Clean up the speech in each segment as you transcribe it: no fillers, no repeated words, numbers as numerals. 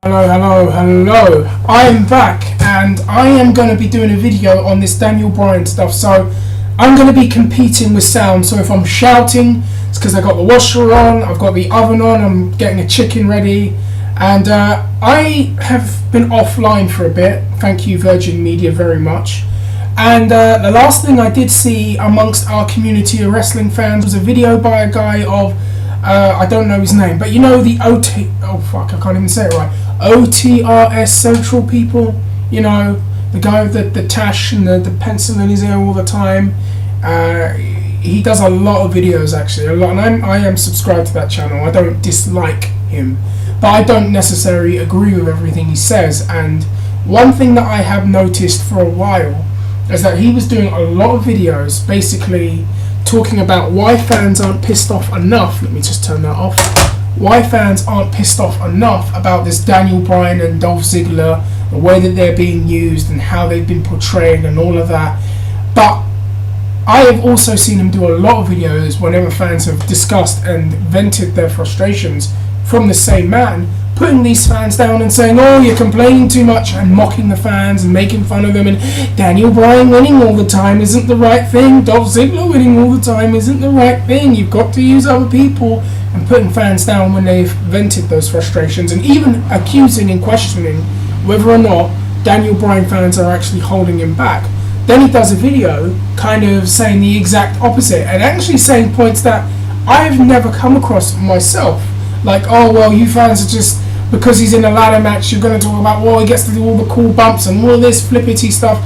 Hello. I am back and I am going to be doing a video on this Daniel Bryan stuff. So I'm going to be competing with sound. So if I'm shouting, it's because I got the washer on, I've got the oven on, I'm getting a chicken ready. And I have been offline for a bit. Thank you, Virgin Media, very much. And the last thing I did see amongst our community of wrestling fans was a video by a guy of I don't know his name, but you know the I can't even say it right. otrscentral people, you know, the guy with the tash and the pencil in his ear all the time. He does a lot of videos, actually, a lot, and I am subscribed to that channel. I don't dislike him, but I don't necessarily agree with everything he says. And one thing that I have noticed for a while is that he was doing a lot of videos basically talking about why fans aren't pissed off enough. Let me just turn that off. Why fans aren't pissed off enough about this Daniel Bryan and Dolph Ziggler, the way that they're being used and how they've been portrayed and all of that. But I have also seen him do a lot of videos whenever fans have discussed and vented their frustrations from the same man, putting these fans down and saying, oh, you're complaining too much, and mocking the fans and making fun of them, and Daniel Bryan winning all the time isn't the right thing, Dolph Ziggler winning all the time isn't the right thing, you've got to use other people, and putting fans down when they've vented those frustrations, and even accusing and questioning whether or not Daniel Bryan fans are actually holding him back. Then he does a video kind of saying the exact opposite, and actually saying points that I've never come across myself. Like, oh, well, you fans are just, because he's in a ladder match, you're going to talk about, well, he gets to do all the cool bumps and all this flippity stuff.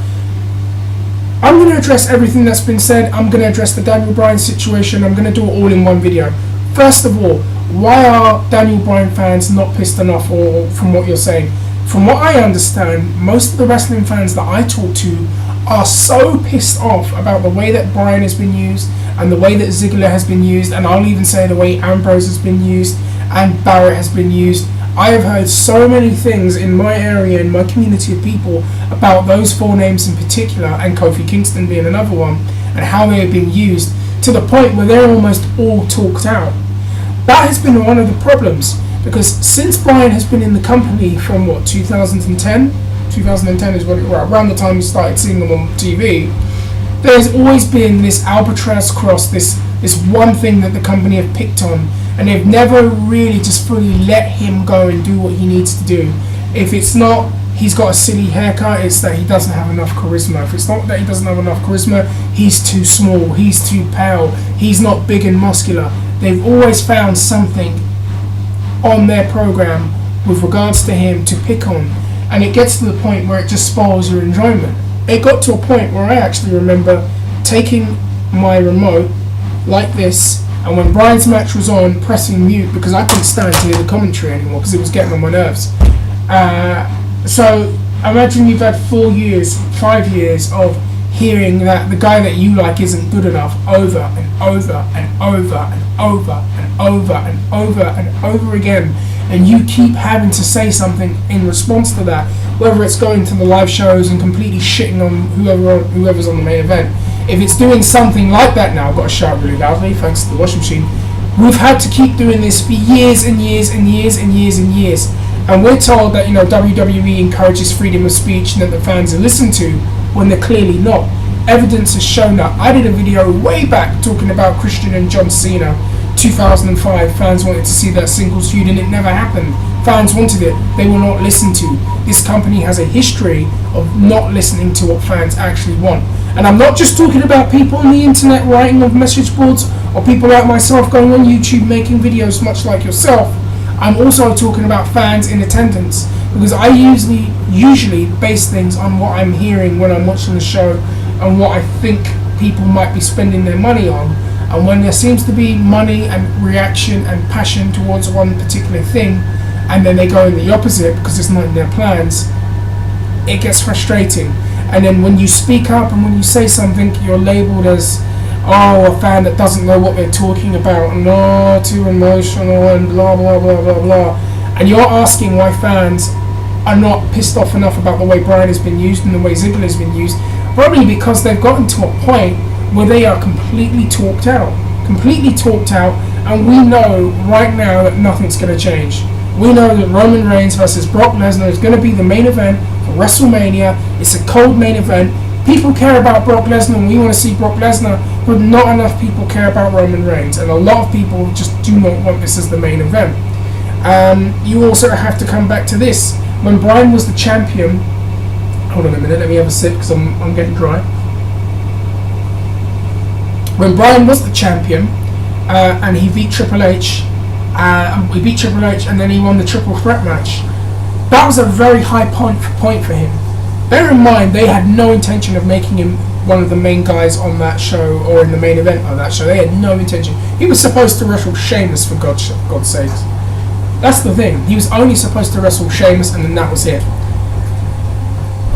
I'm going to address everything that's been said. I'm going to address the Daniel Bryan situation. I'm going to do it all in one video. First of all, why are Daniel Bryan fans not pissed enough, or from what you're saying? From what I understand, most of the wrestling fans that I talk to are so pissed off about the way that Bryan has been used and the way that Ziggler has been used, and I'll even say the way Ambrose has been used and Barrett has been used. I have heard so many things in my area, in my community of people, about those four names in particular, and Kofi Kingston being another one, and how they have been used to the point where they're almost all talked out. That has been one of the problems, because since Bryan has been in the company from 2010? 2010 is around the time we started seeing them on TV. There's always been this Albatross cross, this one thing that the company have picked on, and they've never really just fully let him go and do what he needs to do. If it's not he's got a silly haircut, it's that he doesn't have enough charisma. If it's not that he doesn't have enough charisma, he's too small, he's too pale, he's not big and muscular. They've always found something on their program with regards to him to pick on, and it gets to the point where it just spoils your enjoyment. It got to a point where I actually remember taking my remote like this, and when Bryan's match was on, pressing mute because I couldn't stand to hear the commentary anymore because it was getting on my nerves. So imagine you've had 5 years of hearing that the guy that you like isn't good enough over and over and over and over and over and over and over again, and you keep having to say something in response to that, whether it's going to the live shows and completely shitting on whoever's on the main event. If it's doing something like that now, I've got to shout really loudly thanks to the washing machine, we've had to keep doing this for years and years and years and years and years, and we're told that, you know, WWE encourages freedom of speech and that the fans are listened to, when they're clearly not. Evidence has shown that. I did a video way back talking about Christian and John Cena, 2005. Fans wanted to see that singles feud and it never happened. Fans wanted it, they were not listened to. This company has a history of not listening to what fans actually want. And I'm not just talking about people on the internet writing on message boards, or people like myself going on YouTube making videos much like yourself. I'm also talking about fans in attendance, because I usually base things on what I'm hearing when I'm watching the show and what I think people might be spending their money on. And when there seems to be money and reaction and passion towards one particular thing, and then they go in the opposite because it's not in their plans, it gets frustrating. And then when you speak up and when you say something, you're labelled as, oh, a fan that doesn't know what they're talking about, and oh, too emotional, and blah blah blah blah blah. And you're asking why fans are not pissed off enough about the way Bryan has been used and the way Ziggler has been used, probably because they've gotten to a point where they are completely talked out, and we know right now that nothing's going to change. We know that Roman Reigns versus Brock Lesnar is going to be the main event for WrestleMania. It's a cold main event. People care about Brock Lesnar and we want to see Brock Lesnar, but not enough people care about Roman Reigns, and a lot of people just do not want this as the main event. You also have to come back to this. When Bryan was the champion, hold on a minute, let me have a sip because I'm getting dry. When Bryan was the champion and he beat Triple H, and then he won the triple threat match, that was a very high point for him. Bear in mind, they had no intention of making him one of the main guys on that show or in the main event of that show. They had no intention. He was supposed to wrestle Sheamus, for God's sakes. That's the thing. He was only supposed to wrestle Sheamus, and then that was it.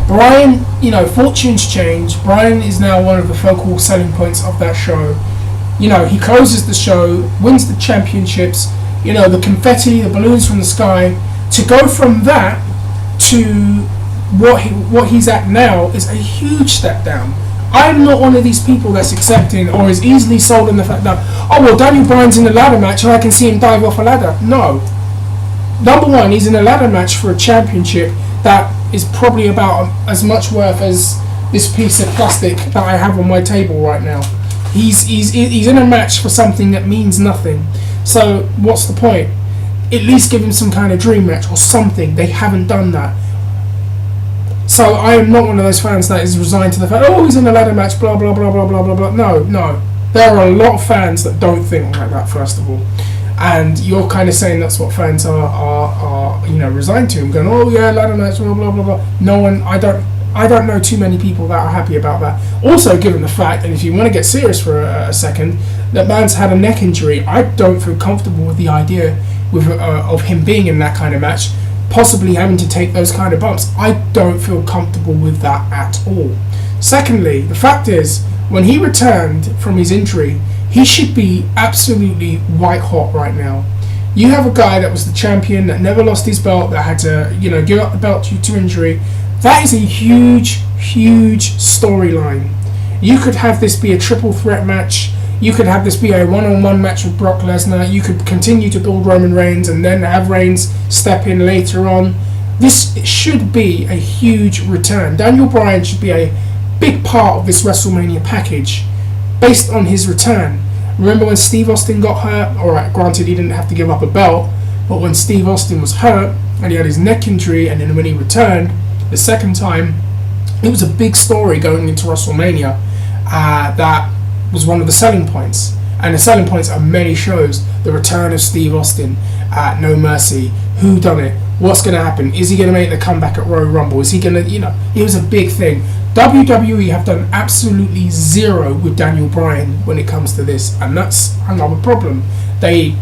Bryan, fortunes change. Bryan is now one of the focal selling points of that show. He closes the show, wins the championships, the confetti, the balloons from the sky. To go from that to what he's at now is a huge step down. I'm not one of these people that's accepting or is easily sold on the fact that, Daniel Bryan's in a ladder match and I can see him dive off a ladder. No. Number one, he's in a ladder match for a championship that is probably about as much worth as this piece of plastic that I have on my table right now. He's in a match for something that means nothing. So what's the point? At least give him some kind of dream match or something. They haven't done that. So I am not one of those fans that is resigned to the fact, he's in a ladder match, blah, blah, blah, blah, blah, blah, blah. No. There are a lot of fans that don't think like that, first of all. And you're kind of saying that's what fans are resigned to. I'm going, ladder match, blah, blah, blah, blah. No one, I don't know too many people that are happy about that. Also, given the fact, and if you want to get serious for a second, that man's had a neck injury, I don't feel comfortable with the idea of him being in that kind of match, possibly having to take those kind of bumps. I don't feel comfortable with that at all. Secondly, the fact is, when he returned from his injury, he should be absolutely white hot right now. You have a guy that was the champion, that never lost his belt, that had to, give up the belt due to injury. That is a huge, huge storyline. You could have this be a triple threat match. You could have this be a one-on-one match with Brock Lesnar. You could continue to build Roman Reigns and then have Reigns step in later on. This should be a huge return. Daniel Bryan should be a big part of this WrestleMania package based on his return. Remember when Steve Austin got hurt? Alright, granted he didn't have to give up a belt, but when Steve Austin was hurt and he had his neck injury, and then when he returned the second time, it was a big story going into WrestleMania. That was one of the selling points. And the selling points are many shows. The return of Steve Austin at No Mercy. Who done it? What's going to happen? Is he going to make the comeback at Royal Rumble? Is he going to, it was a big thing. WWE have done absolutely zero with Daniel Bryan when it comes to this. And that's another problem. They,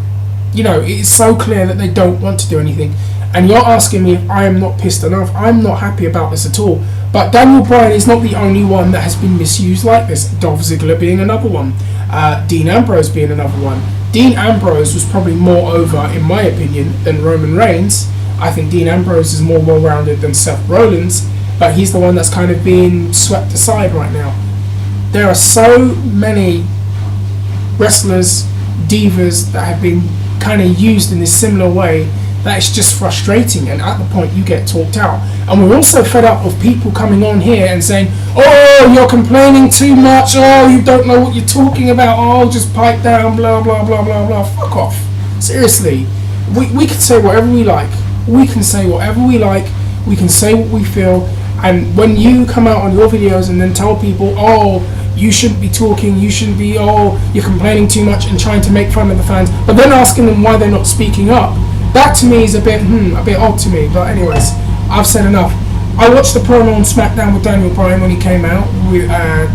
it's so clear that they don't want to do anything. And you're asking me if I am not pissed enough. I'm not happy about this at all. But Daniel Bryan is not the only one that has been misused like this. Dolph Ziggler being another one. Dean Ambrose being another one. Dean Ambrose was probably more over, in my opinion, than Roman Reigns. I think Dean Ambrose is more well-rounded than Seth Rollins, but he's the one that's kind of being swept aside right now. There are so many wrestlers, divas, that have been kind of used in this similar way that it's just frustrating, and at the point you get talked out. And we're also fed up of people coming on here and saying, you're complaining too much, you don't know what you're talking about, just pipe down, blah blah blah blah blah. Fuck off. Seriously, we can say whatever we like. We can say whatever we like. We can say what we feel. And when you come out on your videos and then tell people, you shouldn't be talking, you shouldn't be, you're complaining too much and trying to make fun of the fans, but then asking them why they're not speaking up, that to me is a bit odd to me. But anyways, I've said enough. I watched the promo on SmackDown with Daniel Bryan when he came out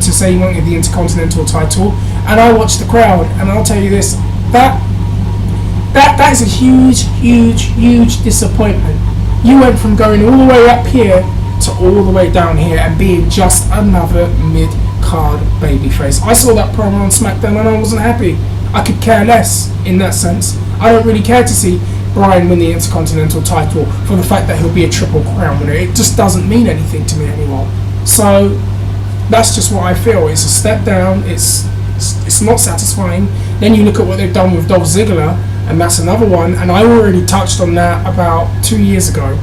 to say he wanted the Intercontinental title, and I watched the crowd, and I'll tell you this, that is a huge, huge, huge disappointment. You went from going all the way up here to all the way down here and being just another mid-card babyface. I saw that promo on SmackDown and I wasn't happy. I could care less in that sense. I don't really care to see Bryan win the Intercontinental title for the fact that he'll be a Triple Crown winner. It just doesn't mean anything to me anymore. So that's just what I feel. It's a step down. It's not satisfying. Then you look at what they've done with Dolph Ziggler. and that's another one. And I already touched on that about 2 years ago.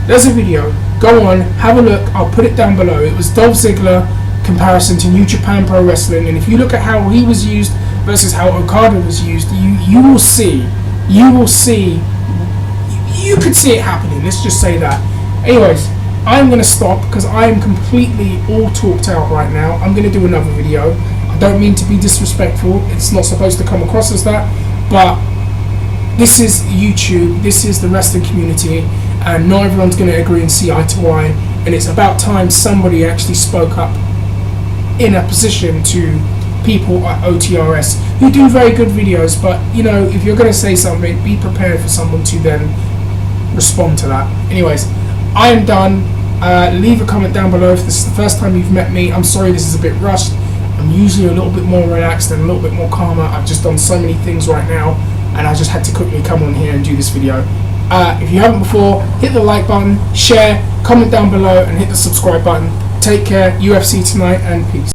There's a video. Go on, have a look. I'll put it down below. It was Dolph Ziggler comparison to New Japan Pro Wrestling, and if you look at how he was used versus how Okada was used, you will see. You could see it happening. Let's just say that. Anyways, I'm going to stop because I am completely all talked out right now. I'm going to do another video. I don't mean to be disrespectful. It's not supposed to come across as that. But this is YouTube. This is the wrestling community. And not everyone's going to agree and see eye to eye. And it's about time somebody actually spoke up in a position to people at OTRS who do very good videos. But, you know, if you're going to say something, be prepared for someone to then respond to that. Anyways, I am done. Leave a comment down below if this is the first time you've met me. I'm sorry this is a bit rushed. I'm usually a little bit more relaxed and a little bit more calmer. I've just done so many things right now, and I just had to quickly come on here and do this video. If you haven't before, hit the like button, share, comment down below, and hit the subscribe button. Take care, UFC tonight, and peace.